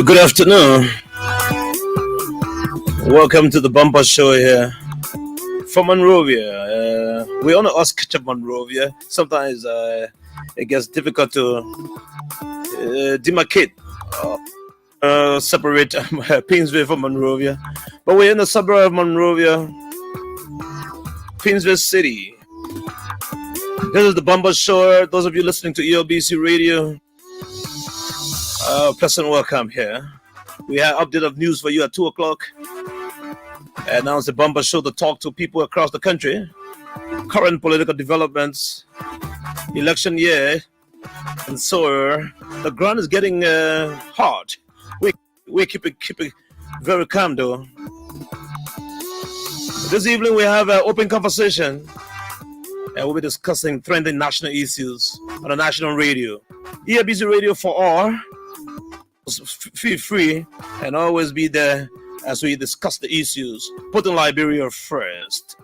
Good afternoon. Welcome to the Bumper Show here from Monrovia. We only us catch up Monrovia. Sometimes it gets difficult to demarcate, separate Painesville from Monrovia. But we're in the suburb of Monrovia, Painesville City. This is the Bumper Show. Those of you listening to ELBC Radio, pleasant welcome here. We have update of news for you at 2 o'clock. And now it's the Bumper Show to talk to people across the country. Current political developments, election year, and so the ground is getting hard. We keep it very calm though. This evening we have an open conversation, and we'll be discussing trending national issues on the national radio. ELBC Radio for all. Feel free and always be there as we discuss the issues, putting Liberia first.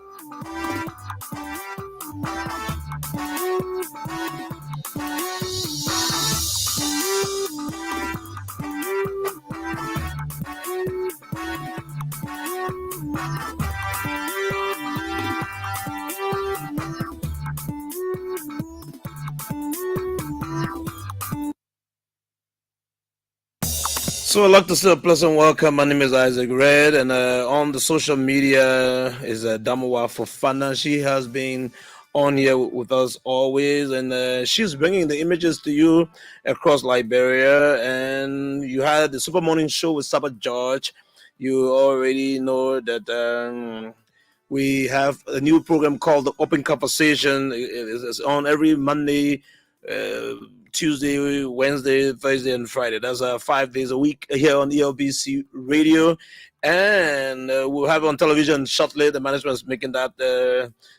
So I'd like to say a pleasant welcome. My name is Isaac Red, and on the social media is Damowa Fofana. She has been on here with us always, and she's bringing the images to you across Liberia. And you had the Super Morning Show with Sabbath George. You already know that we have a new program called The Open Conversation. It's on every Monday, Tuesday, Wednesday, Thursday, and Friday. That's 5 days a week here on ELBC Radio. And we'll have it on television shortly. The management is making that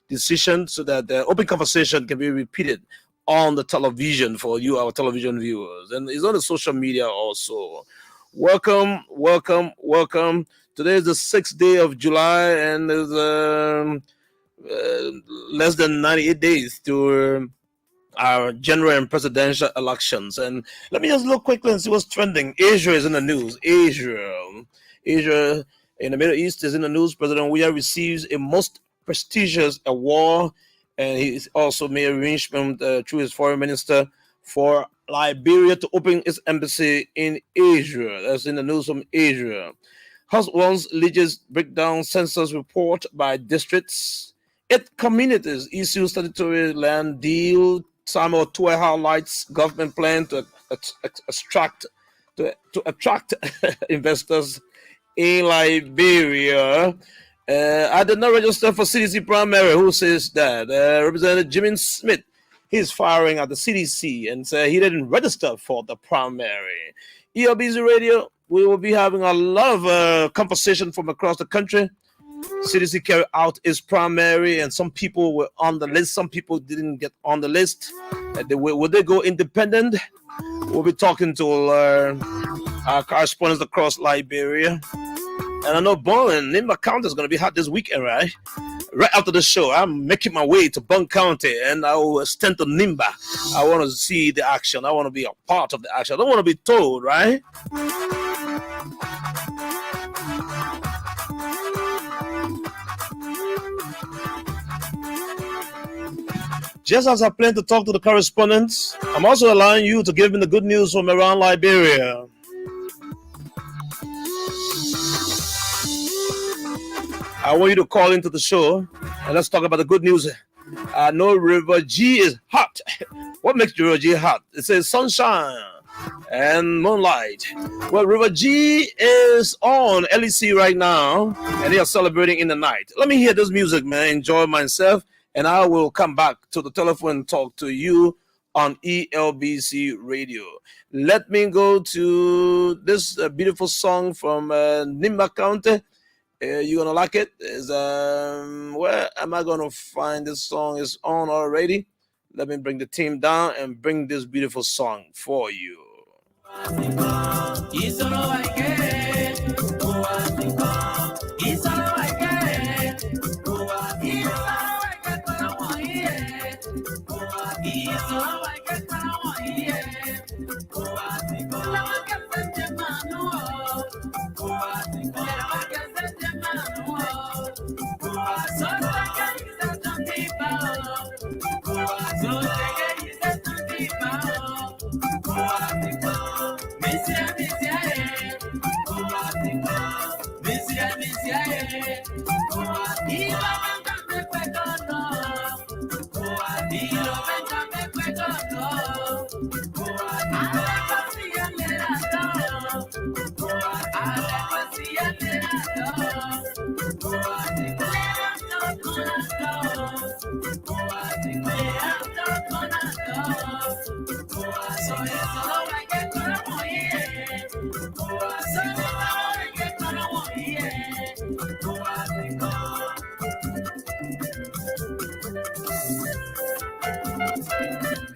decision so that the open conversation can be repeated on the television for you, our television viewers. And it's on the social media also. Welcome, welcome, welcome. Today is the 6th day of July, and there's less than 98 days to our general and presidential elections. And let me just look quickly and see what's trending. Asia is in the news. Asia in the Middle East is in the news. President Weah receives a most prestigious award, and he's also made arrangement through his foreign minister for Liberia to open its embassy in Asia. That's in the news from Asia. House Once Leaders break down census report by districts. 8 communities issue statutory land deal. Samuel Tuai highlights government plan to attract investors in Liberia. I did not register for CDC primary. Who says that? Representative Jimmy Smith, he's firing at the CDC and said he didn't register for the primary. ELBC Radio, we will be having a lot of conversation from across the country. CDC carried out its primary, and some people were on the list. Some people didn't get on the list. Will they go independent? We'll be talking to our correspondents across Liberia. And I know Bone Nimba County is going to be hot this weekend, right? Right after the show, I'm making my way to Bone County, and I will stand to Nimba. I want to see the action. I want to be a part of the action. I don't want to be told, right? Just as I plan to talk to the correspondents, I'm also allowing you to give me the good news from around Liberia. I want you to call into the show and let's talk about the good news. I know River G is hot. What makes River G hot? It says sunshine and moonlight. Well, River G is on LEC right now, and they are celebrating in the night. Let me hear this music, man. Enjoy myself. And I will come back to the telephone and talk to you on ELBC Radio. Let me go to this beautiful song from Nimba County. You're going to like it. Where am I going to find this song? It's on already. Let me bring the team down and bring this beautiful song for you.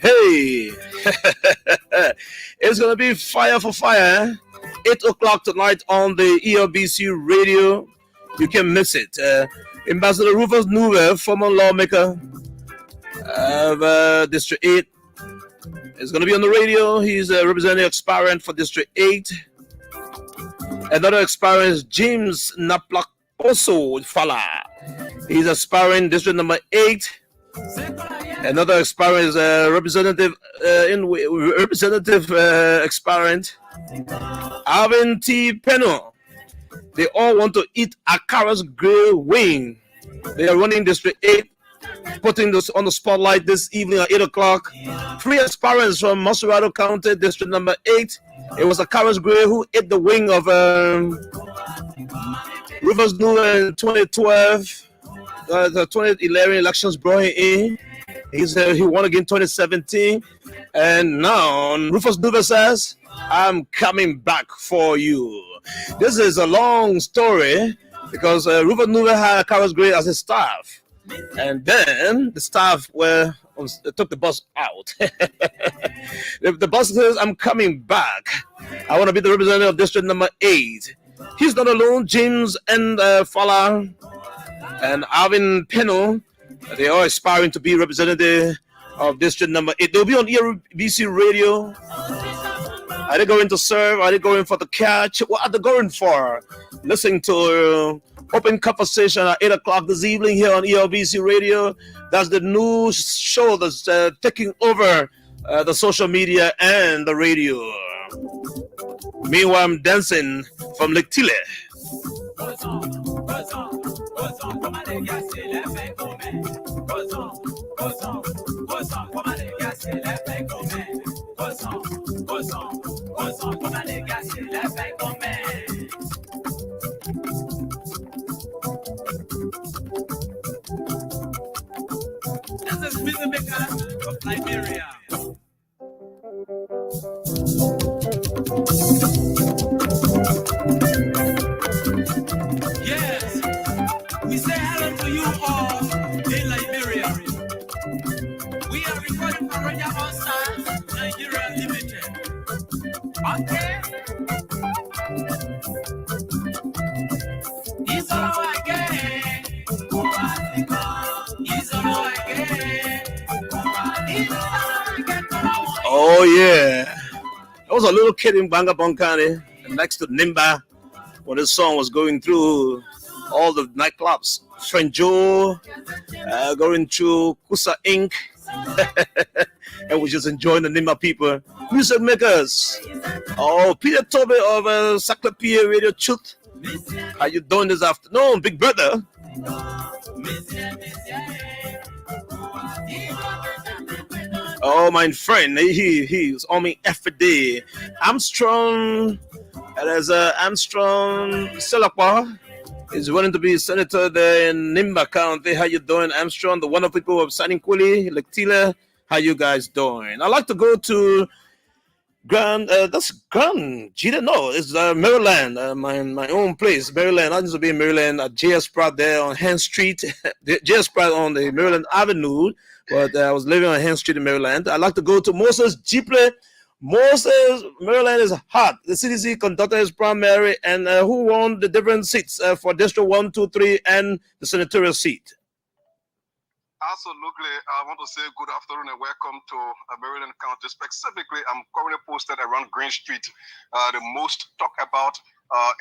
Hey, it's gonna be fire for fire. 8 o'clock tonight on the ELBC radio. You can miss it. Ambassador Rufus Nuwe, former lawmaker of District 8, is going to be on the radio. He's representing aspirant for District 8. Another aspirant is James Naplakoso Fala. He's aspiring District number 8. Another aspirant is representative aspirant Alvin T. Peno. They all want to eat Akara's grill wing. They are running District 8, putting this on the spotlight this evening at 8 o'clock. 3 aspirants from Masurado County, District number 8. It was Akara's grill who ate the wing of Rivers Nuwe in 2012. The 2011 elections brought him in. He won again 2017. And now Rufus Nuwe says, I'm coming back for you. This is a long story because Rufus Nuwe had Akara's grill as his staff. And then the staff took the bus out. The bus says, I'm coming back. I want to be the representative of District number 8. He's not alone. James and Fala and Alvin Peno, they are aspiring to be representative of District number 8. They'll be on ELBC radio. Are they going to serve? Are they going for the catch? What are they going for? Listening to open conversation at 8 o'clock this evening here on ELBC radio. That's the new show that's taking over the social media and the radio. Meanwhile, I'm dancing from Lake Tile. This is Mr. Maker of Liberia. Yes, we say hello to you all in Liberia. We are recording for Roger Monster, Nigeria Limited. Okay. It's all again. It's all again. Oh, yeah. I was a little kid in Banga Bonkani next to Nimba when this song was going through all the nightclubs. Frenjo, going through Kusa Inc. And we just enjoying the Nimba people. Music makers. Oh, Peter Toby of Saclapia Radio Truth. How you doing this afternoon, big brother? Oh, my friend, he's on me every day. Armstrong, there's Armstrong Selakwa. He's running to be senator there in Nimba County. How you doing, Armstrong? The wonderful people of Saninkuli, Lectila. How you guys doing? I'd like to go to that's Grand Gita. No, it's Maryland, my own place, Maryland. I used to be in Maryland at JS Pratt there on Hen Street, JS Pratt on the Maryland Avenue, but I was living on Hen Street in Maryland. I'd like to go to Moses Jeepley. Moses, Maryland is hot. The CDC conducted his primary, and who won the different seats for District 1, 2, 3, and the senatorial seat? Absolutely. I want to say good afternoon and welcome to Maryland County. Specifically, I'm currently posted around Green Street, the most talked about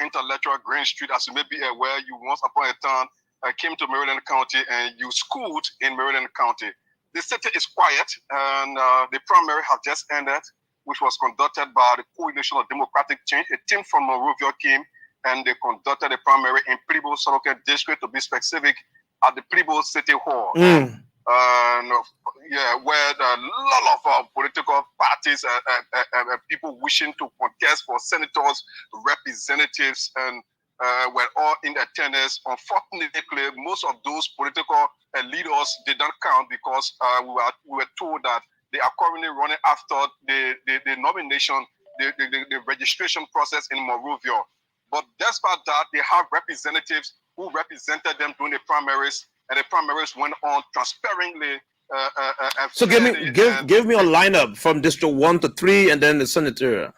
intellectual Green Street. As you may be aware, you once upon a time came to Maryland County and you schooled in Maryland County. The city is quiet, and the primary has just ended, which was conducted by the Coalition of Democratic Change. A team from Monrovia came and they conducted the primary in Pribo Soroke district, to be specific, at the Pribo City Hall. Mm. Where a lot of political parties, people wishing to contest for senators, representatives, and were all in attendance. Unfortunately, most of those political leaders did not count because we were told that they are currently running after the nomination, the registration process in Monrovia. But despite that, they have representatives who represented them during the primaries, and the primaries went on transparently. So give me a lineup from District 1 to 3, and then the senatorial.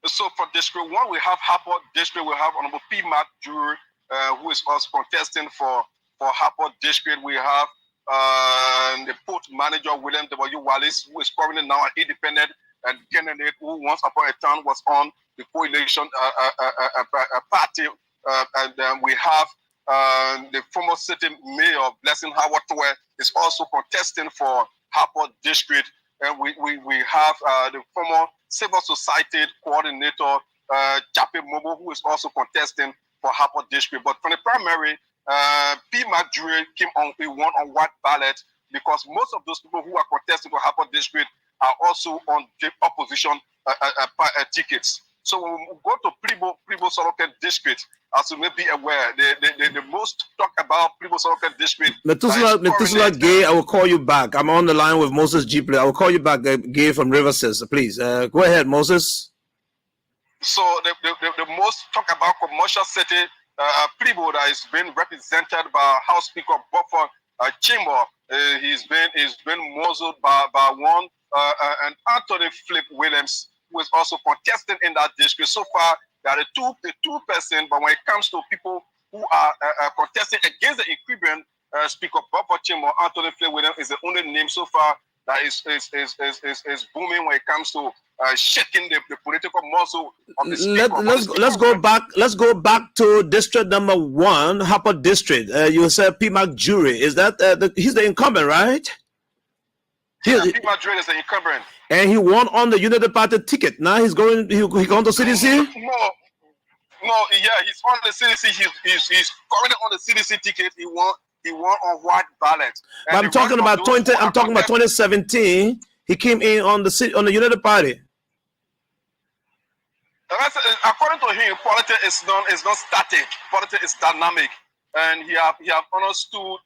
So for District 1, we have Harper District. We have Honorable P. Mark Drury, who is also contesting for Harper District. We have the port manager, William W. Wallace, who is currently now an independent candidate who once upon a time was on the coalition party. And then we have the former city mayor, Blessing Howard Towe, is also contesting for Harper District. And we have the former civil society coordinator, Chape Mobo, who is also contesting for Harper District. But from the primary, P. Mark Drury came on, he won on white ballot, because most of those people who are contesting for Harper District are also on the opposition tickets. So when we go to Pribo Soroke District, as you may be aware, the most talk about Pribo Soroke District. Methuselah Gay, I will call you back. I'm on the line with Moses Jipley. I will call you back, Gay from Riverside. Please go ahead, Moses. So the most talk about commercial city, Pribo, that is being represented by House Speaker Buffer Chamber. He's been muzzled by one and Anthony Flip Williams, who is also contesting in that district. So far, there are the two person, but when it comes to people who are contesting against the incumbent Speaker Buffer Chamber, Anthony Flip Williams is the only name so far that is booming when it comes to shaking the political muscle of the speaker. Let's go back to district number 1, Harper District. You said P. Mark Drury. Is that he's the incumbent, right? P. Mark Drury is the incumbent. And he won on the United Party ticket. Now he's going to CDC? No, yeah, he's on the CDC. He's currently on the CDC ticket. He won on white ballot. But I'm talking about 2017. He came in on the United Party. According to him, politics is not static. Politics is dynamic, and he have understood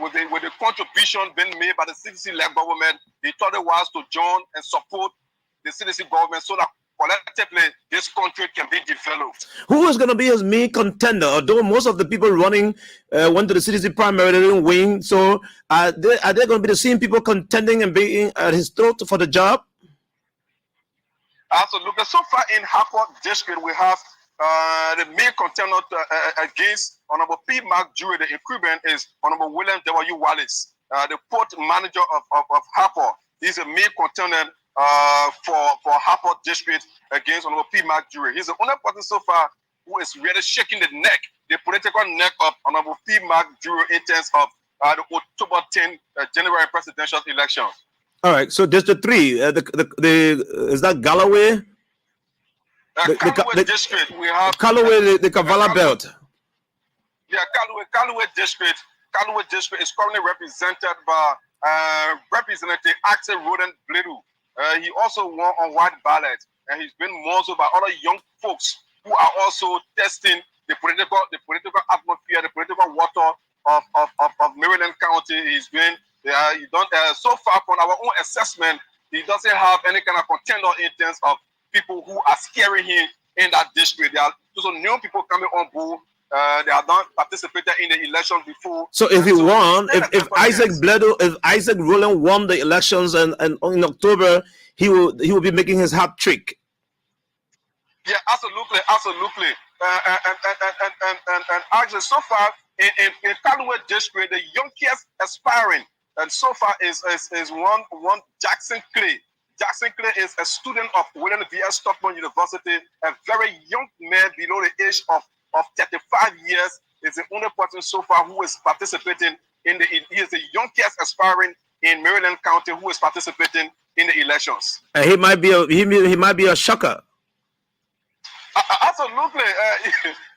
with the contribution being made by the CDC-led government. He thought it was to join and support the CDC government so that collectively this country can be developed. Who is going to be his main contender? Although most of the people running went to the CDC primary, they didn't win. So are they going to be the same people contending and being at his throat for the job? Absolutely. So far in Harper District, we have the main contender against Honorable P. Mark Drury. The incumbent is Honorable William W. Wallace, the port manager of Harper. He's a main contender for Harper District against Honorable P. Mark Drury. He's the only person so far who is really shaking the political neck of Honorable P. Mark Drury in terms of the October 10 January presidential election. All right, so District 3, is that Galloway? Callaway District, we have Calloway, the Kavala Belt. Yeah, Callaway District. Callaway District is currently represented by Representative Axel Roden Bledu. He also won on white ballot, and he's been muzzled by other young folks who are also testing the political atmosphere, the political water of Maryland County. He's been so far from our own assessment, he doesn't have any kind of contender in terms of people who are scaring him in that district. There are also new people coming on board. They have not participated in the election before. So if he won, if Isaac Bledo, if Isaac Rowland won the elections and in October, he will be making his hat trick. Yeah, absolutely. And actually, so far in Callaway District, the youngest aspiring, and so far is one Jackson Clay. Jackson Clay is a student of William V.S. Stockman University, a very young man below the age of 35 years. Is the only person so far who is participating he is the youngest aspiring in Maryland County who is participating in the elections. He might be a shocker. Absolutely.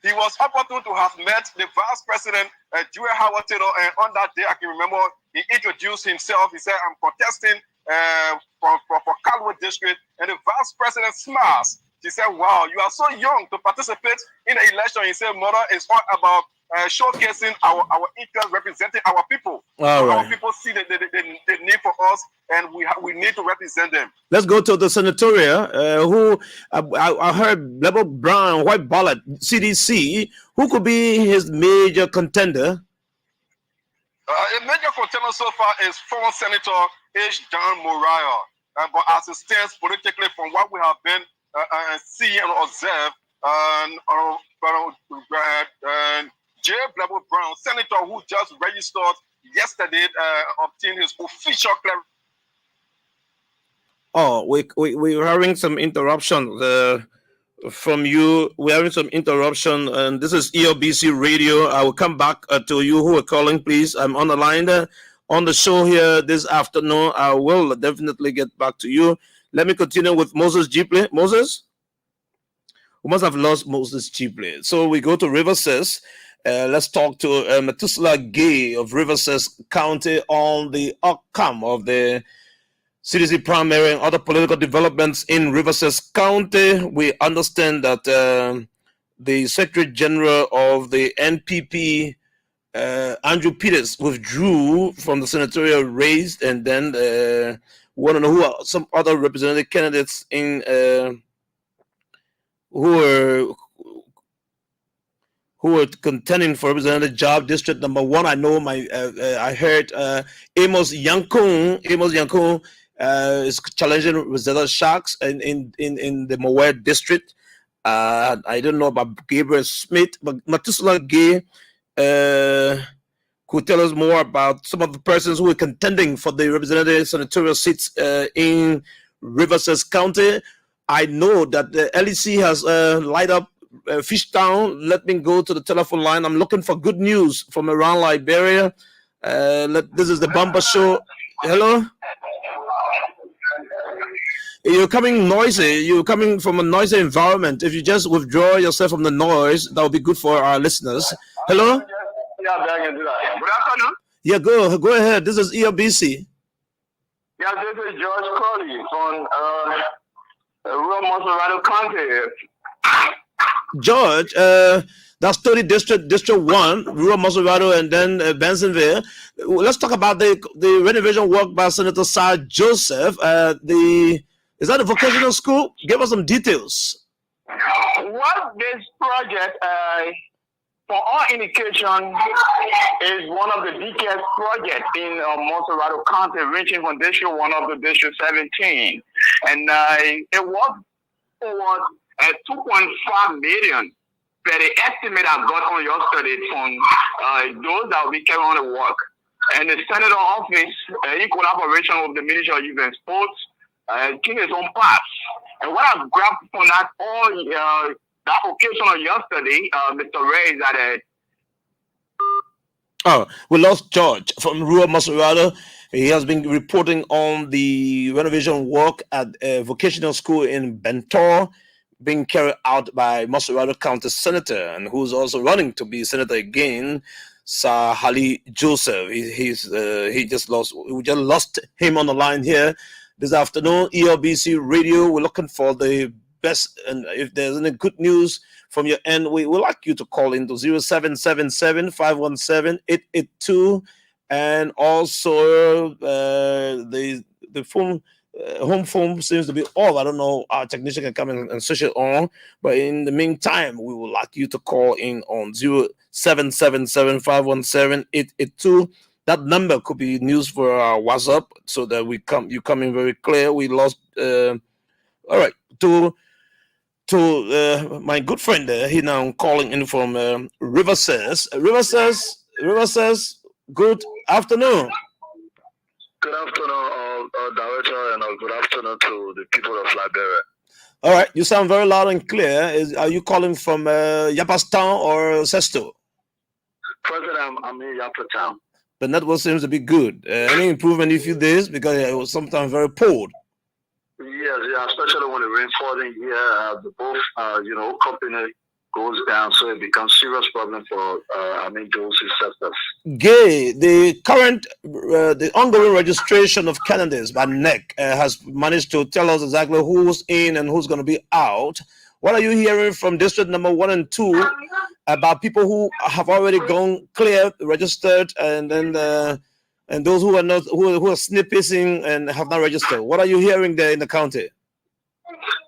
He was opportune to have met the Vice President, Joel Howard Taylor, and on that day, I can remember he introduced himself. He said, I'm contesting for Calwood District, and the Vice President smiles. She said, wow, you are so young to participate in the election. He said, Mother, it's all about showcasing our interest, representing our people. Our people see the need for us, and we need to represent them. Let's go to the senatorial, who I heard Lebel Brown, White Ballot, CDC. Who could be his major contender? A major contender so far is former Senator H. John Moriah. But as it stands politically, from what we have been seeing and observe, J. Lebel Brown, Senator who just registered yesterday, obtained his official clearance. Oh, we're having some interruption from you. We're having some interruption, and this is ELBC Radio. I will come back to you who are calling, please. I'm on the line on the show here this afternoon. I will definitely get back to you. Let me continue with Moses Jipley. Moses? We must have lost Moses Jipley. So we go to Riverses. Let's talk to Methuselah Gay of Riverses County on the outcome of the CDC primary and other political developments in Riverses County. We understand that the Secretary General of the NPP, Andrew Peters, withdrew from the senatorial race, and then we want to know who are some other representative candidates in who are contending for representative job district number 1. I know I heard Amos Yankun. Amos Yankun is challenging Rosetta Sharks in the Mower district. I don't know about Gabriel Smith, but Methuselah Gay could tell us more about some of the persons who are contending for the representative senatorial seats in Riverses County. I know that the LEC has light up Fishtown. Let me go to the telephone line. I'm looking for good news from around Liberia. This is the Bumper Show. Hello? You're coming noisy. You're coming from a noisy environment. If you just withdraw yourself from the noise, that would be good for our listeners. Hello? Good afternoon. Yeah, go ahead. This is ELBC. Yeah, this is George Crowley from rural Monserrado County. George, that's 30 District 1, rural Monserrado, and then Bensonville. Let's talk about the renovation work by Senator Sir Joseph. Is that a vocational school? Give us some details. What this project, for all indication, is one of the biggest projects in Monserrado County, ranging from District 1 up to District 17. And it was over 2.5 million per the estimate I got on yesterday from those that will be carrying on the work. And the Senator office, in collaboration with the Ministry of Youth and Sports, taking its own path. And what I grabbed from that that occasion on yesterday, Mr. Ray, is that we lost George from rural Monserrado. He has been reporting on the renovation work at a vocational school in Bentor being carried out by Monserrado County Senator, and who's also running to be senator again, Sir Hali Joseph. We just lost him on the line here this afternoon. ELBC Radio. We're looking for the best, and if there's any good news from your end, we would like you to call into 0777-517-882, and also the phone. Home phone seems to be off. I don't know. Our technician can come in and switch it on. But in the meantime, we would like you to call in on 0777-517-882. That number could be news for our WhatsApp, so that you come in very clear. We lost. All right. To my good friend there, he now calling in from Riverses. Riverses. Good afternoon. Good afternoon, Director, and good afternoon to the people of Liberia. All right, you sound very loud and clear. Are you calling from Yapastown or Sesto? President, I'm in Yapastown. The network seems to be good. Any improvement in a few days, because it was sometimes very poor. Yes, yeah, especially when the rainfall in here, the both, company goes down, so it becomes serious problem for, those sectors. Gay, the ongoing registration of candidates by NEC has managed to tell us exactly who's in and who's going to be out. What are you hearing from district number 1 and 2 about people who have already gone clear, registered, and then and those who are not, who are snipping and have not registered? What are you hearing there in the county?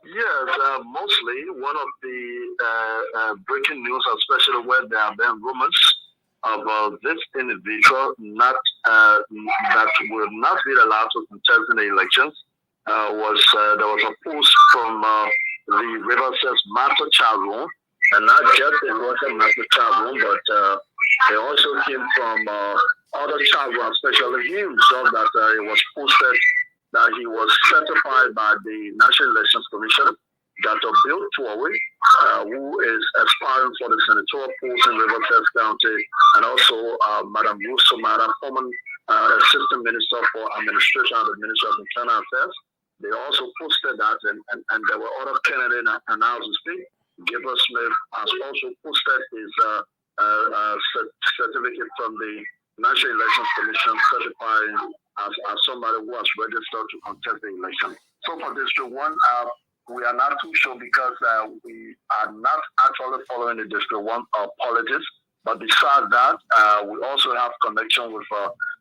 Yes, mostly one of the breaking news, especially where there have been rumors of this individual that will not be allowed to contest in the elections, was there was a post from the River Says Master Charon, and not just the River Master Charon, but they also came from other Charon, especially himself, that it was posted that he was certified by the National Elections Commission, Dr. Bill Tory, who is aspiring for the senatorial post in River State County, and also Madam Ruth Somara, former Assistant Minister for Administration of the Ministry of Internal Affairs. They also posted that, and there were other candidates announced to speak. Gabriel Smith has also posted his certificate from the National Elections Commission certifying as somebody who has registered to contest the election. So for District 1, we are not too sure because we are not actually following the District 1 politics. But besides that, we also have connection with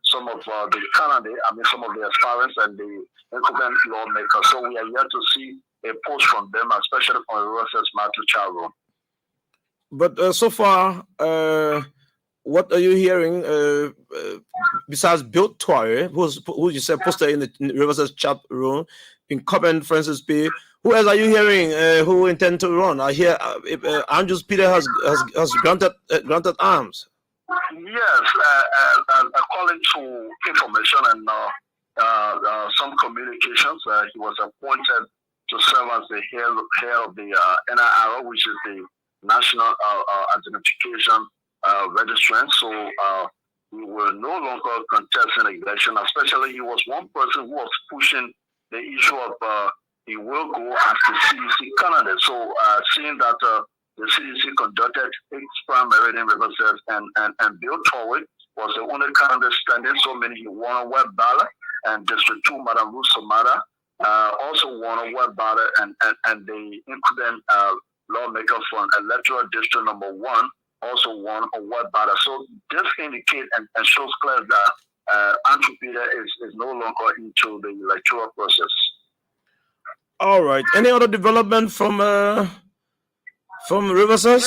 some of the candidates, some of the aspirants and the incumbent lawmakers. So we are yet to see a post from them, especially from Roses Matthew Charo. But so far, what are you hearing besides Bill Tory, who you said posted in the Rivers chat room, incumbent Francis P? Who else are you hearing who intend to run? I hear Andrews Peter has granted arms. Yes, according to information and some communications, he was appointed to serve as the head of the NIRO, which is the National Identification Registrant. So he will no longer contest an election. Especially, he was one person who was pushing the issue of he will go as the CDC candidate. So seeing that the CDC conducted its primary in River State and Bill Tory was the only candidate standing, so many he won a web ballot, and District 2, Madam Ruth Somara, also won a web ballot, and the incumbent lawmaker from electoral district number 1 also won a web ballot. So this indicates and shows clear that Andrew Peter is no longer into the electoral process. All right. Any other development from Riverside?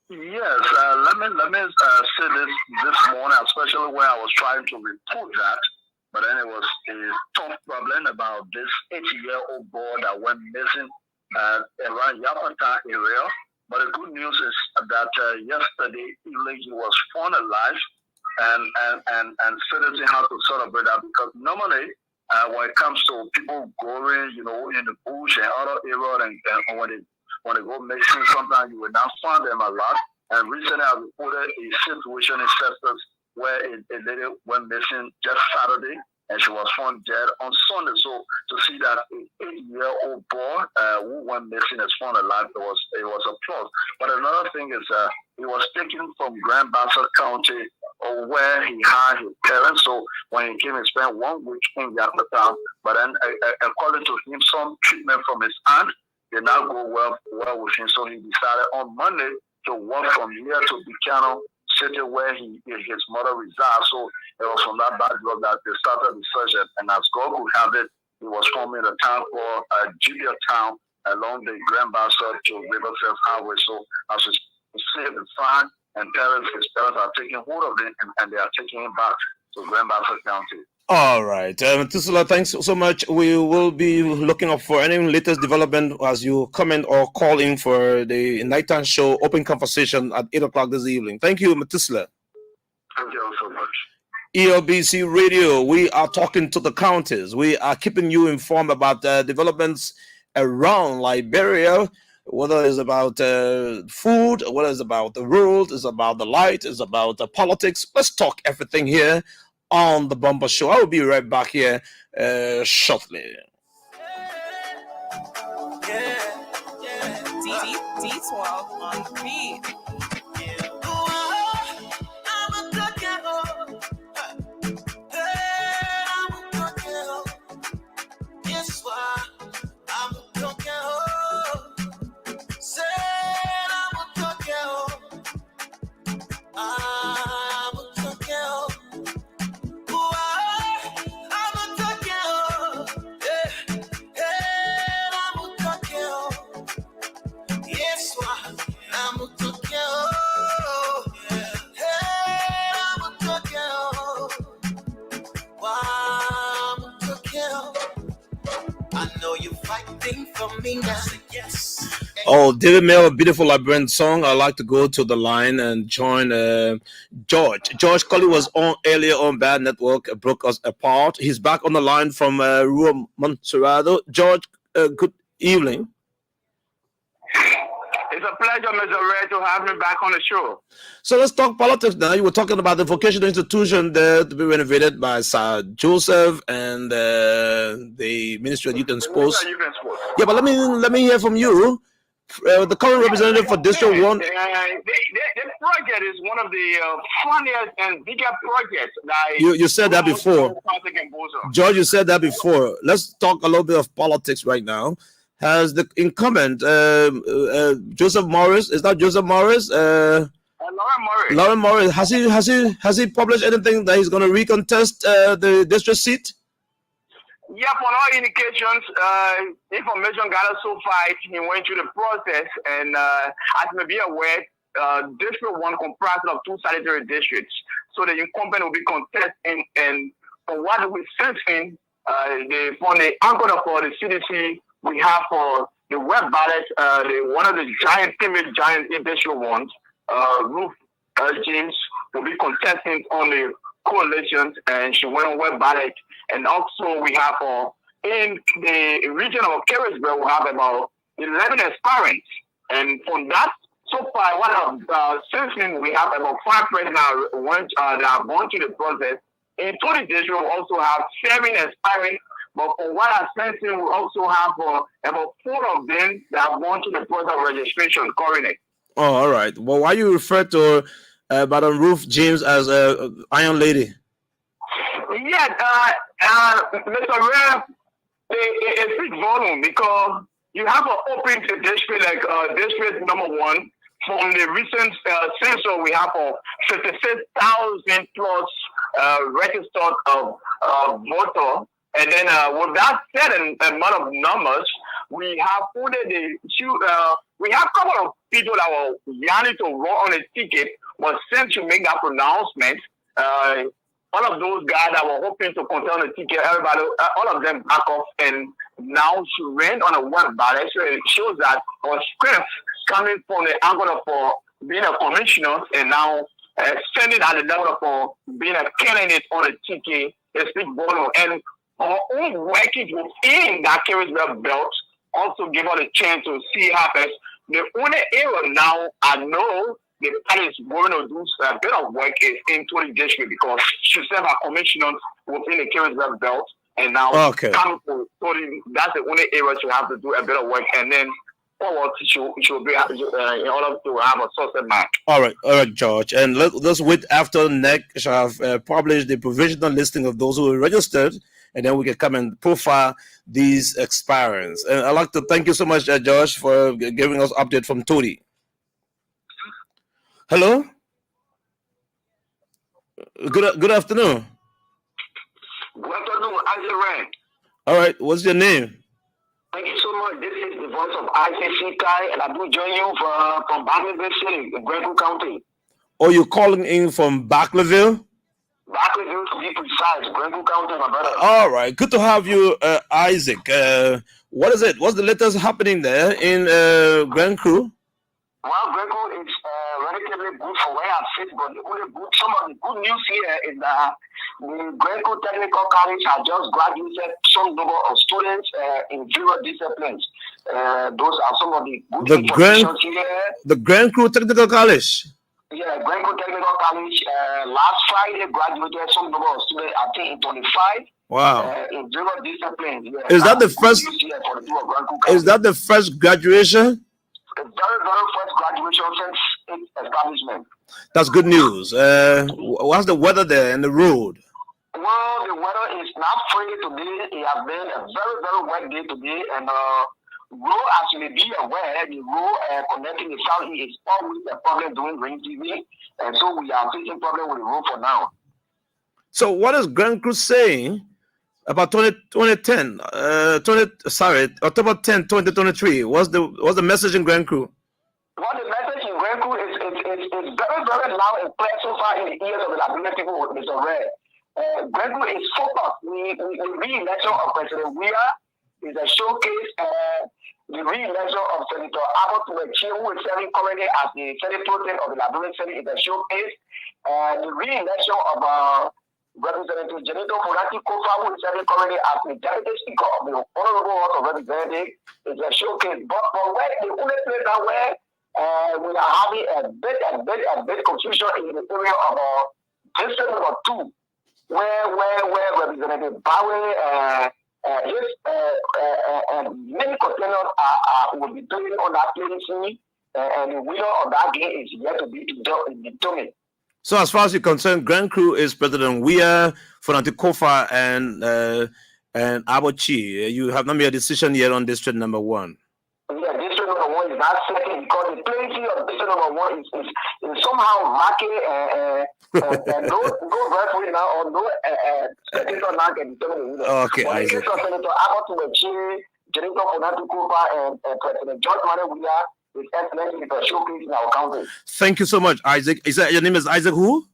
Yes. Let me say this morning, especially when I was trying to report that, but then it was a tough problem about this 80-year-old boy that went missing around Yapata area. But the good news is that yesterday evening he was found alive, and citizens have to celebrate that, because normally when it comes to people going, in the bush and other areas, and when they go missing, sometimes you will not find them a lot. And recently I reported a situation in Cestus where a lady went missing just Saturday, and she was found dead on Sunday. So to see that an 8-year-old boy who went missing is found alive, it was a plus. But another thing is he was taken from Grand Bassa County, where he had his parents. So when he came, he spent 1 week in Yakata. But then, according to him, some treatment from his aunt did not go well with him. So he decided on Monday to walk from here to Buchanan City, where his mother resides. So it was from that backdrop that they started the search. And as God would have it, he was forming a town called Julia Town along the Grand Bassa to Riverside Highway. So as it's safe and fine, and his parents are taking hold of it, and they are taking him back to Grand Bassa County. All right. Tusula, thanks so much. We will be looking up for any latest development as you comment or call in for the nighttime show, Open Conversation at 8 o'clock this evening. Thank you, Tusula. Thank you so much. ELBC Radio, we are talking to the counties. We are keeping you informed about developments around Liberia, whether it's about food, whether it's about the world, it's about the light, it's about the politics. Let's talk everything here on the Bumper Show. I will be right back here shortly. Yeah, yeah. D12 on the beat. Yeah. Oh, I'm a good girl. Hey, I'm a good girl. Guess why? I'm a good girl. Said I'm a good girl. I'm a good girl. I'm a good girl. Yeah. Hey, I'm a good girl. Yes, why? I'm a good girl. Yeah. Hey, I'm a good girl. Why I'm a good girl. I know you're fighting for me now. Yes. Oh, David Mel, a beautiful Labyrinth song. I'd like to go to the line and join George. George Colley was on earlier on Bad Network, broke us apart. He's back on the line from Rua Montserrado. George, good evening. It's a pleasure, Mr. Red, to have me back on the show. So let's talk politics now. You were talking about the vocational institution there to be renovated by Sir Joseph and the Ministry of Youth and Sports. Yeah, but let me hear from you. The current representative for District 1. The project is one of the funniest and bigger projects that You said that before. George, you said that before. Let's talk a little bit of politics right now. Has the incumbent Joseph Morris, is that Joseph Morris? Lauren Morris, has he published anything that he's going to recontest the district seat? Yeah, for all indications, information gathered so far, he went through the process, and as may be aware, District 1 comprised of 2 sanitary districts. So the incumbent will be contesting, and from what we're sensing, from the angle for the CDC, we have for the web ballot, one of the timid giants in District 1, Ruth James, will be contesting on the coalitions, and she went on web ballot. And also we have in the region of Carisburg, we have about 11 aspirants. And from that, so far, what I've sensing, we have about 5 presidents that have gone through the process. In 20 districts, we also have 7 aspirants. But from what I'm sensing, we also have about 4 of them that have gone through the process of registration currently. Oh, all right. Well, why you refer to Madam Ruth James as Iron Lady? Yeah, Mr. Ray, it's big volume because you have an open district like district number 1. From the recent census, we have 56,000 plus registered voter. And then with that certain amount of numbers, we have put we have a couple of people that were yearning to run on a ticket, but since you make that pronouncement, all of those guys that were hoping to contest on the ticket, everybody, all of them back off, and now she ran on a web ballot. So it shows that our strength coming from the angle of being a commissioner and now standing at the level of being a candidate on a ticket is big volume. And our own working within that Carisburg belt also give us a chance to see happens. The only area now I know the party is going to do a bit of work is in 20 district because she served a commissioner within the Carisburg belt, and now come to 20, that's the only area she have to do a bit of work, and then forward she will be in order to have a success mark. All right, George, and let's wait after NEC shall have published the provisional listing of those who are registered, and then we can come and profile these expirants. And I'd like to thank you so much, George, for giving us update from Tony. Hello. Good afternoon. Good afternoon, Isaac. All right, what's your name? Thank you so much. This is the voice of Isaac Kai, and I do join you from Barclayville City, in Grenville County. Oh, you're calling in from Barclayville? Barclayville, to be precise, Grenville County, my brother. All right, good to have you, Isaac. What is it? What's the latest happening there in Grenville? Well, Grenville is relatively good for where I sit, but some of the good news here is that the Grenville Technical College has just graduated some number of students in various disciplines. Those are some of the good information here. The Grenville Technical College? Yeah, Grenville Technical College last Friday graduated some number of students, I think 25. Wow. In zero discipline. Yeah. Is that the That's first? good news here for the people of Grand Cook Is County. that the first graduation? The very, very first graduation since its establishment. That's good news. What's the weather there and the road? Well, the weather is not free today. It has been a very, very wet day today, and road, as you may be aware, the road connecting the southeast is always a problem during rain season, and so we are facing problem with the road for now. So what is Grand Cruz saying about 2010? October 10, 2023. What's the message in Grand Cruz? What the message in Grand Cruz is very, very loud and clear so far in the ears of the Liberian people with Mr. Red. Grand Cruz is focused. The re-election of President Weah is a showcase. The re-election of Senator Abbott Tuwechi, who is serving currently as the Senate President of the Liberian Senate, is a showcase. The re-election of Representative Janito Funaki Kofa, who is serving currently as the Deputy Speaker of the Honorable House of Representatives, is a showcase. But for where the only place that where we are having a bit confusion in the area of district number 2, where Representative Bowie many containers will be playing on that playing, and the winner of that game is yet to be determined. So as far as you're concerned, Grand Cruz is President Weah, Funaki Kofa, and Abochi. You have not made a decision yet on district number 1. Yeah, district number 1 is not certain because the plenty of district number 1 is somehow market and no referee now or no senator now can determine the winner. Okay, I see. Senator Abbott Tuwechi, Janito Funaki Kofa, and President George Manuel Weah is excellent with a showcase in our county. Thank you so much, Isaac. Is that your name? Is Isaac who?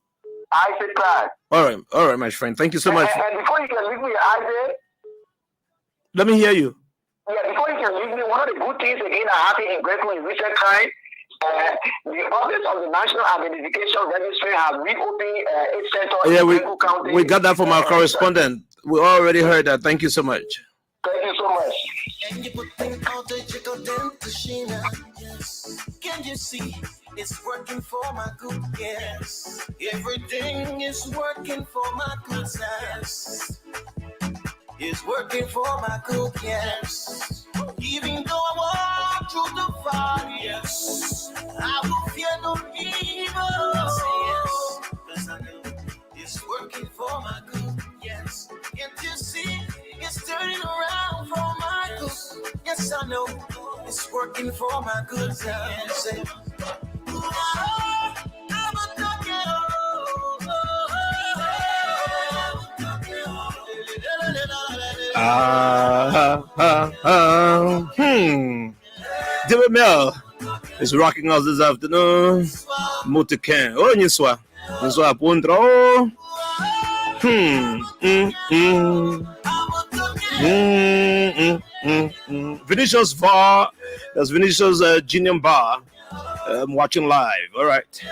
Isaac Clark. All right, my friend. Thank you so much. And before you can leave me, Isaac. Let me hear you. Yeah, before you can leave me, one of the good things again that happened in Greco in recent time, the office of the National Identification Registry has reopened its center in Greco County. We got that from our correspondent. We already heard that. Thank you so much. Thank you so much. And you put things out there, you go down to Sheena. Yes. Can you see it's working for my good? Yes. Everything is working for my good. Yes. It's working for my good. Yes. Even though I walk through the fire, yes, I will fear no evil. Yes. Because I know it's working for my good. Yes. Can't you see it's turning around for my good? Yes, I know it's working for my good. Yes. David Mel is rocking us this afternoon. Motiken. Oh, Niswa. Niswa Pundro. Vinicius Bar. That's Vinicius Genium Bar. I'm watching live. All right.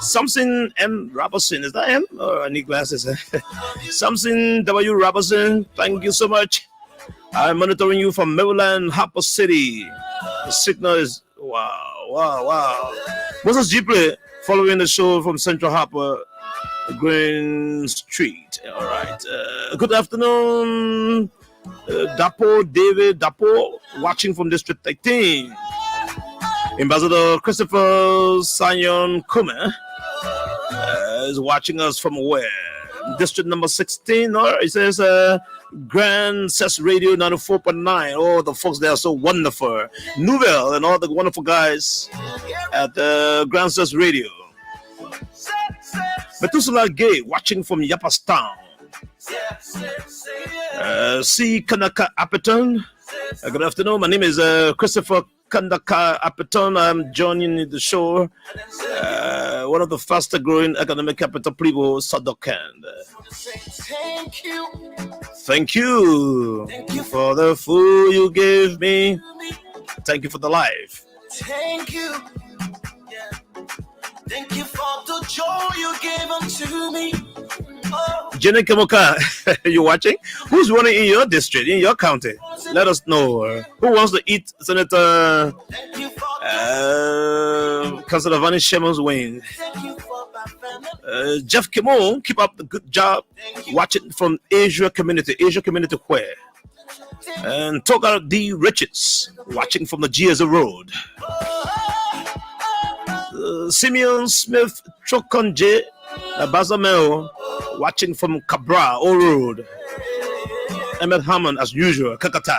Samson M. Robertson. Is that him? Oh, I need glasses. Samson W. Robertson. Thank you so much. I'm monitoring you from Maryland, Harper City. The signal is wow. Moses Jipley following the show from Central Harper, Green Street. All right. Good afternoon, David Dapo, watching from District 13. Ambassador Christopher Sion Kume is watching us from where? District number 16, or it says Grand Cess Radio 94.9. Oh, the folks there are so wonderful. Nouvelle and all the wonderful guys at Grand Cess Radio. Methuselah Gay watching from Yapastown. C. Kanaka Appeton. Good afternoon. My name is Christopher Kandaka Appeton. I'm joining the show. One of the faster growing academic capital, Plibo, Sadokand. Thank you for the food you gave me. Thank you for the life. Thank you. Yeah. Thank you for the joy you gave unto me. Oh. Jenny Kemoka, you watching? Who's running in your district, in your county? Let us know. Who wants to eat Senator Councilor Vani Shemon's wing? Thank you for Jeff Kimon, keep up the good job. Watching from Asia Community where? And Toga D. Riches, watching from the GSA Road. Simeon Smith Chokonje Bazameo, watching from Cabra O Road. Emmett Hammond, as usual, Kakata.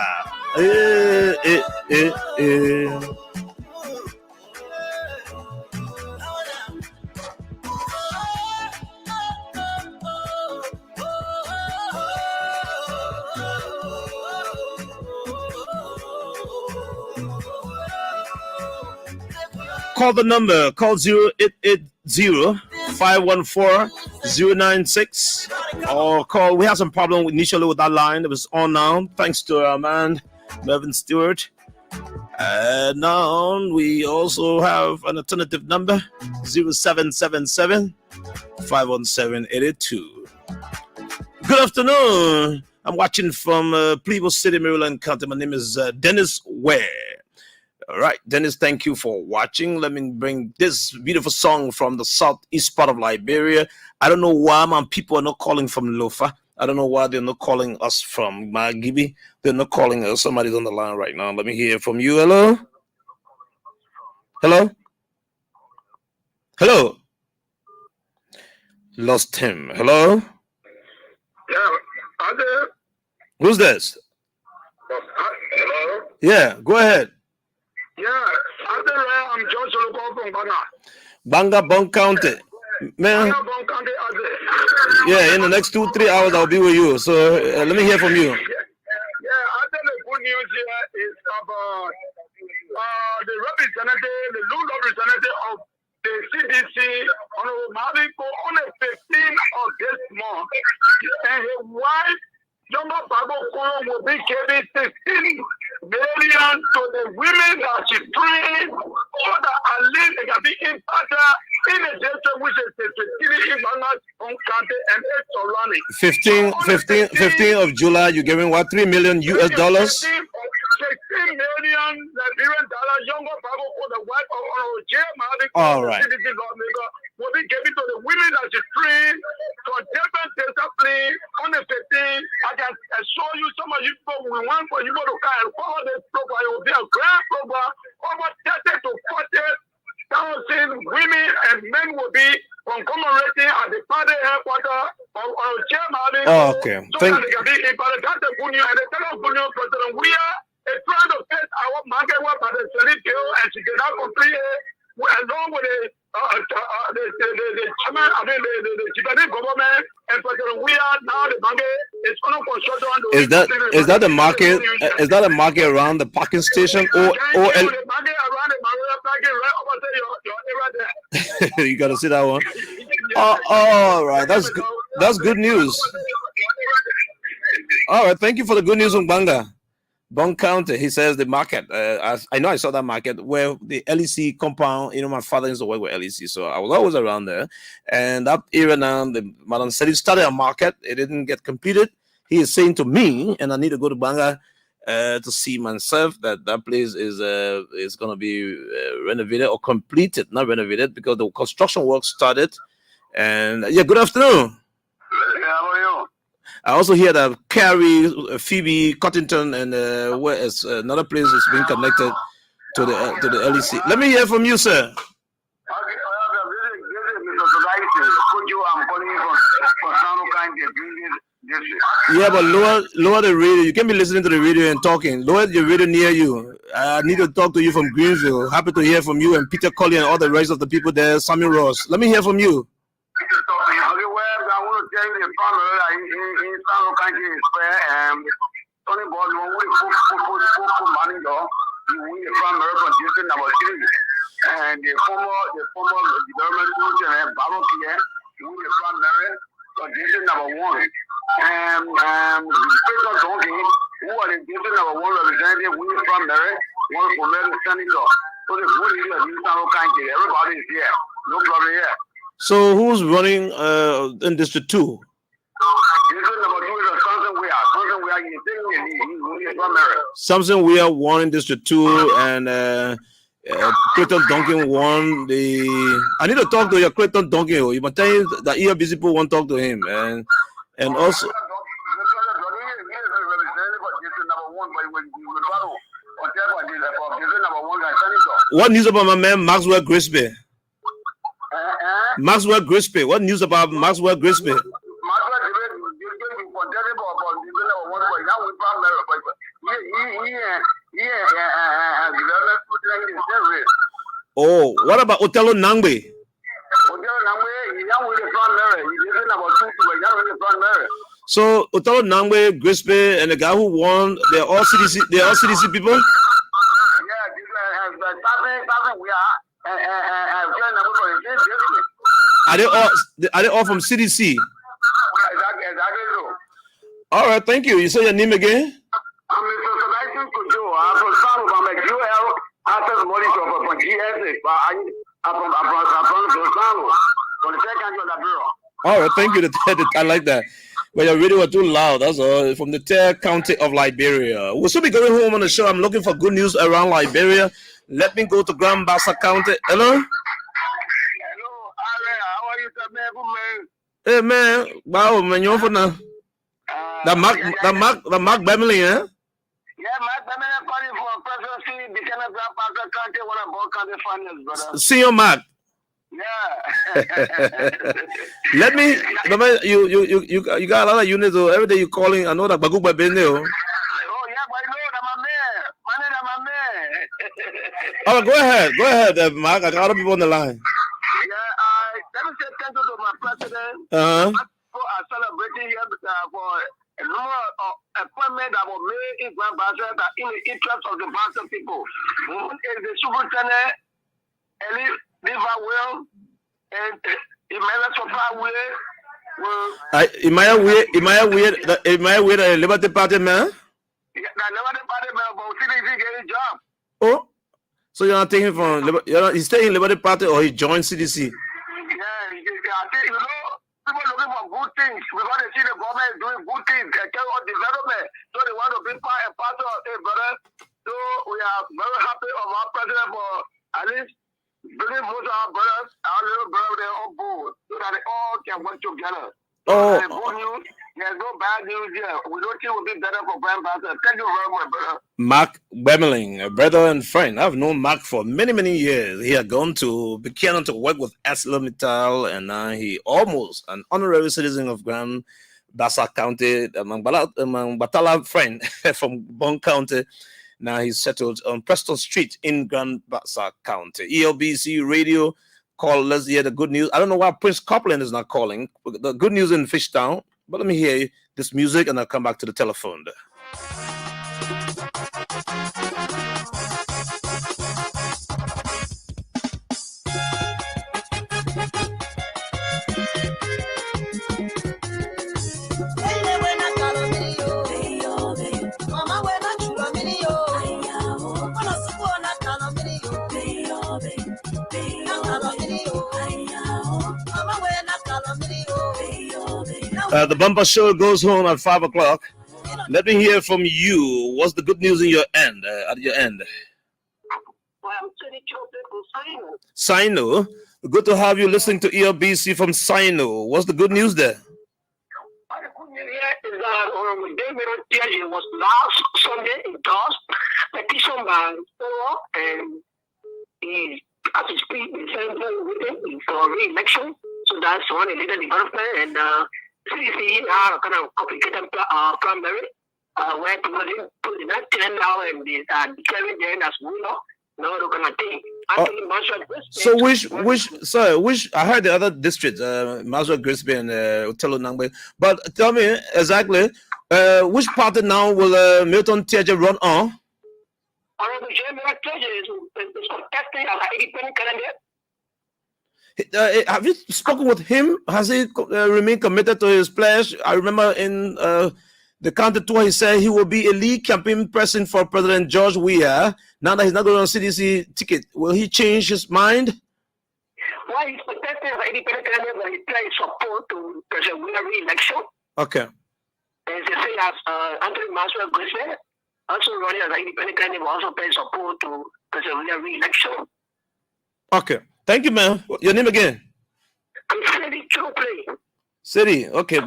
Call the number, call 0880-514-096, or call, we had some problem initially with that line. It was on now, thanks to our man, Mervyn Stewart. Now we also have an alternative number, 0777-517-82. Good afternoon. I'm watching from Plebo City, Maryland County. My name is Dennis Ware. All right, Dennis, thank you for watching. Let me bring this beautiful song from the southeast part of Liberia. I don't know why my people are not calling from Lofa. I don't know why they're not calling us from Magibi. They're not calling us. Somebody's on the line right now. Let me hear from you. Hello? Hello? Hello? Lost him. Hello? Yeah, Ade. Who's this? Hello? Yeah, go ahead. Yeah, Ade, I'm George Oloko from Banga. Banga, Bong County. Man, Banga, County, Ade. yeah, in the next 2-3 hours, I'll be with you. So let me hear from you. Yeah, I think the good news here is about the representative, the new representative of the CDC, Honorable Maliko, on the 15th of this month, and his wife, Jumbo Bago Koro, will be giving 16 million to the women that she trained, so that at least they can be impacted in a district which is the city in Bangas, Hong County, and it's surrounding. 15th of July, you're giving what, $3 million US? 16 million Nigerian dollars. Younger Bago for the wife of Honorable J. Mahdi, All right. CDC lawmaker, will be given to the women that she trained for different disciplines on the 15th. I can assure you, some of you people, we want for you to come and follow this program. It will be a grand program. Over 30 to 40,000 women and men will be commemorating at the party headquarters of J. Mahdi. Oh, okay. So that they can be impacted. That's the good news. And the second good news, President, we are trying to face our market work by the Senate bill, and she did not complete it, along with the chairman, I mean, the Japanese government, and President, we are now the market is under construction. Is that the market? Is that a market around the parking station? The market around the Maria parking right opposite your area there. You got to see that one. All right, that's good. That's good news. All right, thank you for the good news from Banga. Bong County, he says the market. I know I saw that market where the LEC compound, my father used to work with LEC, so I was always around there. And that area now, the madam said he started a market, it didn't get completed. He is saying to me, and I need to go to Banga to see myself that place is going to be renovated or completed, not renovated, because the construction work started. And yeah, good afternoon. How are you? I also hear that Carrie, Phoebe, Cottington, and where is another place is being connected to the LEC. Let me hear from you, sir. Okay, Mr. Sodai, I'm calling you from Sano County. Yeah, but lower the radio. You can't be listening to the radio and talking. Lower your radio near you. I need to talk to you from Greenville. Happy to hear from you and Peter Colley and all the rest of the people there. Samuel Ross. Let me hear from you. The farmer in Sano County is where Tony Ball put money though. We farmer condition number 3. And the former development solution and Barokia, we farmer condition number 1. And Peter Donkey, who are the condition number 1 representative, we farmer, one for Mary Senator. So the good is in Sano County. Everybody is here. No problem here. So who's running in District 2? Samson we are one in District 2, and Clayton Duncan won the. I need to talk to your Clayton Duncan. You must tell him that ELBC people want to talk to him, and also. What news about my man Maxwell Grisby? Maxwell Grisby. What news about Maxwell Grisby? Oh, what about Othello Nangbe? So Othello Nangbe, Grisby, and the guy who won, they're all CDC. They're all CDC people. Are they all from CDC? All right, thank you. You say your name again? I'm from access money from GSA. I'm from the second of the bureau. All right, thank you. I like that. But your radio was too loud. That's all. From the Terre County of Liberia. We'll still be going home on the show. I'm looking for good news around Liberia. Let me go to Grand Bassa County. Hello? Hello, Ari. How are you, man? Hey, man. Wow, man. You're for now. The Mark Beverly, eh? Yeah, Mark Beverly calling for presidency. Became a Grand Bassa County, one of both county finals, brother. Senior Mark. Yeah. Let me. You got a lot of units. So every day you're calling. I know that Bagugba Bende. Oh, yeah, but I know that my man. My man. All right, go ahead, Mark. I got a lot of people on the line. Yeah, let me say thank you to my president. For celebrating here for a number of appointments that were made in Grand Bassa in the interest of the Bassa people. One is the superintendent, Eli Liver Will, and Emmanuel Sofa Will. Emmanuel Will, the Liberty Party man? Yeah, the Liberty Party man, but CDC getting a job. Oh, so you're not taking from he's staying in Liberty Party or he joined CDC? Yeah, I think, people looking for good things because they see the government is doing good things. They care about development. So they want to be part of it, brother. So we are very happy of our president for at least bringing most of our brothers, our little brothers, they're on board so that they all can work together. Oh. There's good news. There's no bad news here. We don't think we'll be better for Grand Bassa. Thank you very much, brother. Mark Bemeling, a brother and friend. I've known Mark for many years. He had gone to Buchanan to work with ArcelorMittal, and now he almost an honorary citizen of Grand Bassa County, among Batala friend from Bon County. Now he's settled on Preston Street in Grand Bassa County. ELBC Radio, call. Let's hear the good news. I don't know why Prince Copeland is not calling. The good news in Fishtown. But let me hear this music and I'll come back to the telephone. The bumper show goes home at 5 o'clock. Let me hear from you. What's the good news in your end? At your end, Sino. Good to have you listening to ELBC from Sino. What's the good news there? The good news here is that David was last Sunday in Toss, petition by Soro, and he, as he speaks, is with him for re-election. So that's one leader development and. CDC are kind of complicated primary where people didn't put in that 10 now and declaring them as winner. No, they're gonna think. So which I heard the other districts, Maswa Grisby and Othello Nangbe. But tell me exactly, which party now will Milton Teje run on? Milton Teje is contesting as an independent candidate. Have you spoken with him? Has he remained committed to his pledge? I remember in the county tour, he said he will be a lead campaign person for President George Weah. Now that he's not going on CDC ticket, will he change his mind? Well, he's protesting as an independent candidate, but he pledged support to President Weah re-election. Okay. And they say as Anthony Maxwell Grisby, Also running as an independent candidate, will also pay support to Pennsylvania re-election. Okay. Thank you, man. Your name again? I'm City Chopley. City. Okay.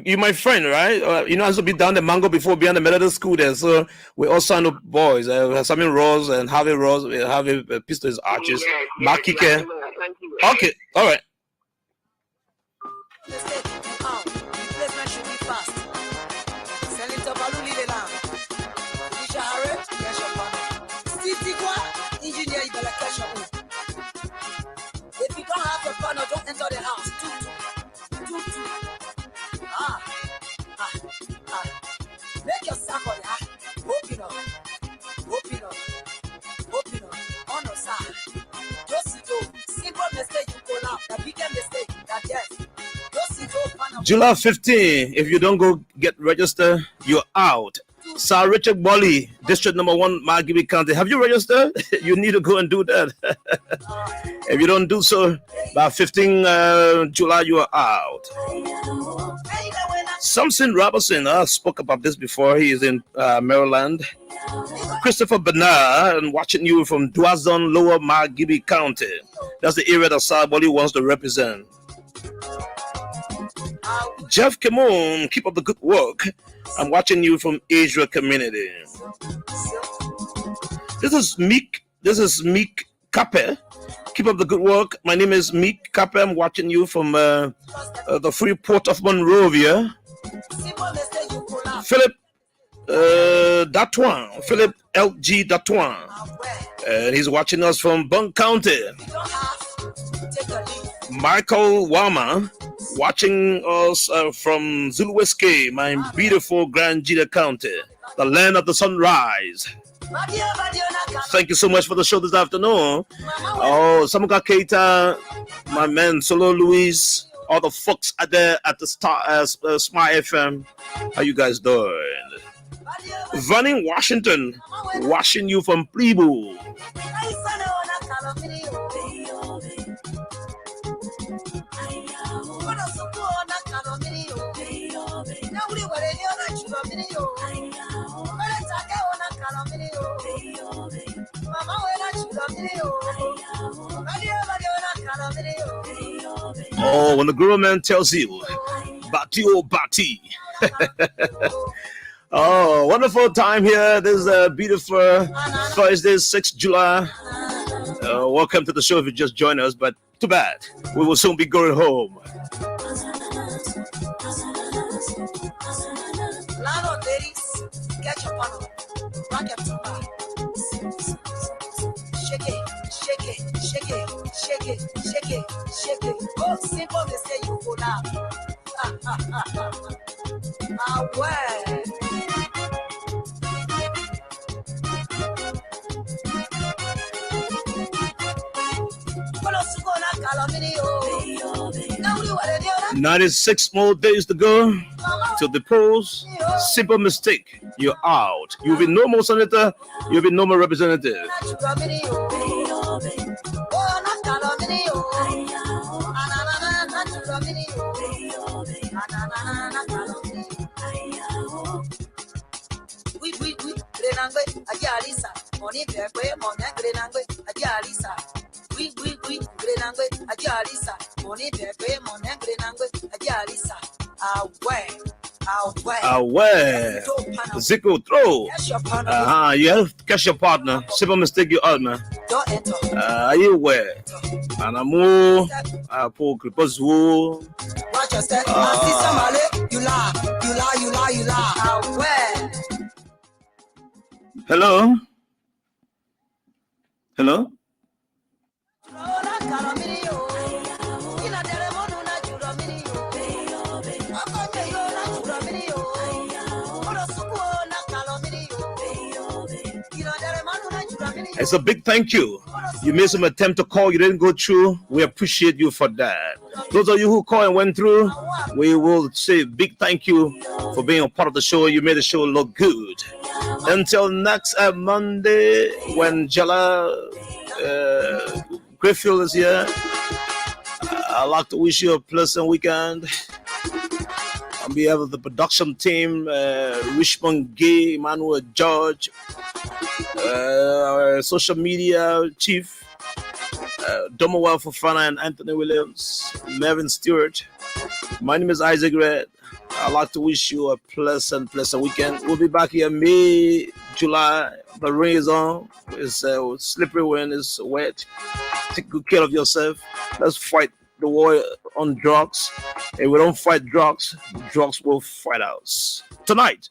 You're my friend, right? You know, I used to be down the Mango before, behind the Methodist school there. So we all signed up boys. Simon Rose and Harvey Rose. Harvey Pistols Arches. Mark Ike. Thank you. Okay. All right. If you don't have the panel, don't enter the house. Make your circle, open up. On the side. Just go. Simple mistake you call out. The biggest mistake that yes. Just go. July 15. If you don't go get registered, you're out. Sir Richard Bolly, District Number 1, Margibi County. Have you registered? You need to go and do that. If you don't do so, by 15 July, you are out. Samson Robertson, I spoke about this before. He is in Maryland. Christopher Bernard, and watching you from Dwazon, Lower Margibi County. That's the area that Sir Bolly wants to represent. Jeff Kimon, keep up the good work. I'm watching you from Asia community. This is Meek Kape. Keep up the good work. My name is Meek Kape. I'm watching you from the free port of Monrovia. Philip Datouin. Philip LG Datouin. And he's watching us from Bunk County. Michael Wama, watching us from Zuluweske, my beautiful Grand Jita County, the land of the sunrise. Thank you so much for the show this afternoon. Oh, Samuka Keita, my man Solo Luis, all the folks out there at the Smart FM. How you guys doing? Vanning Washington, watching you from Plibu. Oh, when the grown man tells you, Bati oh Bati. Oh, wonderful time here. This is a beautiful Thursday, 6th July. Welcome to the show if you just joined us, but too bad. We will soon be going home. Ladies, get your panel. Rock your tuba. Shake it. Oh, simple mistake you go down. Well. Oh. 96 more days to go till the polls. Simple mistake. You're out. You'll be no more senator. You'll be no more representative. Away. Zico throw. You have to catch your partner. Simple mistake you out, man. Are you aware? And I'm more Paul Kripos. Watch your step. You lie. Hello? Hello? It's a big thank you. You made some attempt to call, you didn't go through. We appreciate you for that. Those of you who called and went through, we will say big thank you for being a part of the show. You made the show look good. Until next Monday, when Jala Griffield is here, I'd like to wish you a pleasant weekend. On behalf of the production team, Richmond Gay, Emmanuel George, our social media chief, Domowell Fofana and Anthony Williams, Mervyn Stewart. My name is Isaac Red. I'd like to wish you a pleasant weekend. We'll be back here May, July. The rain is on. It's slippery when it's wet. Take good care of yourself. Let's fight the war on drugs. If we don't fight drugs, drugs will fight us. Tonight,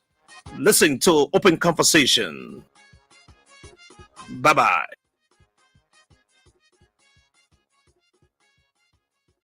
listen to Open Conversation. Bye-bye.